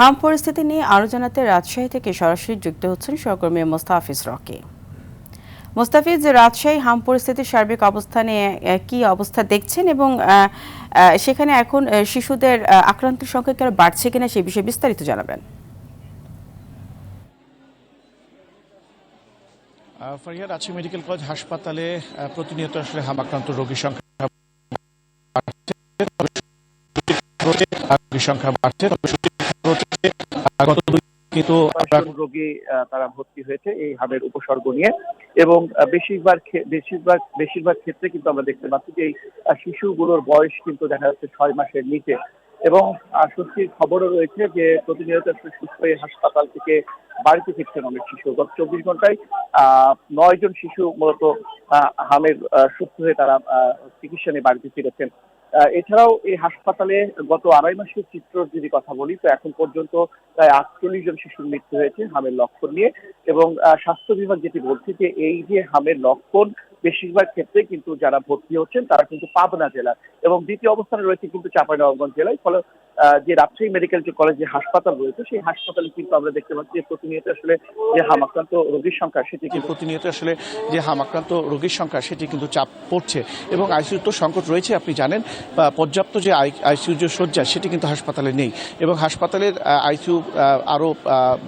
হাম পরিস্থিতি নিয়ে আরও জানাতে রাজশাহী থেকে সরাসরি যুক্ত হচ্ছেন সহকর্মী মোস্তাফিজ রকি। মোস্তাফিজ, রাজশাহী হাম পরিস্থিতির সার্বিক অবস্থা নিয়ে কি অবস্থা দেখছেন এবং সেখানে এখন শিশুদের আক্রান্তের সংখ্যা কি বাড়ছে কিনা সেই বিষয়ে বিস্তারিত জানাবেন। ফারিয়া, রাজশাহী মেডিকেল কলেজ হাসপাতালে প্রতিনিয়ত আসলে হাম আক্রান্ত রোগীর সংখ্যা বাড়ছে। গত কিন্তু রোগী তারা ভর্তি হয়েছে এই হামের উপসর্গ নিয়ে, এবং বেশিরভাগ ক্ষেত্রে কিন্তু আমরা দেখতে পাচ্ছি যে এই শিশুগুলোর বয়স কিন্তু দেখা যাচ্ছে 6 মাসের নিচে। এবং সত্যি খবরও রয়েছে যে প্রতিনিয়ত সুস্থ হয়ে হাসপাতাল থেকে বাড়িতে ফিরছেন অনেক শিশু। গত 24 ঘন্টায় 9 জন শিশু মূলত হামের সুস্থ হয়ে তারা চিকিৎসা নিয়ে বাড়িতে ফিরেছেন। এছাড়াও এই হাসপাতালে গত 2.5 মাসের চিত্র যদি কথা বলি, তো এখন পর্যন্ত প্রায় 48 জন শিশুর মৃত্যু হয়েছে হামের লক্ষণ নিয়ে। এবং স্বাস্থ্য বিভাগ যেটি বলছে যে এই যে হামের লক্ষণ বেশিরভাগ ক্ষেত্রে কিন্তু যারা ভর্তি হচ্ছেন তারা কিন্তু পাবনা জেলার, এবং দ্বিতীয় অবস্থানে রয়েছে কিন্তু চাঁপাইনবাবগঞ্জ জেলায়। ফলে যে রাজশাহী মেডিকেল যে কলেজ যে হাসপাতাল রয়েছে সেই হাসপাতালে কিন্তু আমরা দেখতে পাচ্ছি যে প্রতিনিয়ত আসলে যে হামাক্রান্ত রোগীর সংখ্যা সেটি কিন্তু চাপ পড়ছে এবং আইসিইউ তো সংকট রয়েছে। আপনি জানেন পর্যাপ্ত যে আইসিইউ যে শয্যা সেটি কিন্তু হাসপাতালে নেই, এবং হাসপাতালের আইসিইউ আরও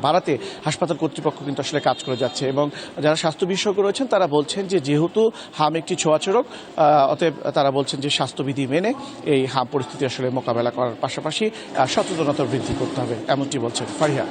বাড়াতে হাসপাতাল কর্তৃপক্ষ কিন্তু আসলে কাজ করে যাচ্ছে। এবং যারা স্বাস্থ্য বিশেষজ্ঞ রয়েছেন তারা বলছেন যে যেহেতু হাম একটি ছোঁয়াচে রোগ, অতএব তারা বলছেন যে স্বাস্থ্যবিধি মেনে এই হাম পরিস্থিতি আসলে মোকাবেলা করার পাশাপাশি সচেতনতা বৃদ্ধি করতে হবে, এমনটি বলছেন ফারিয়া।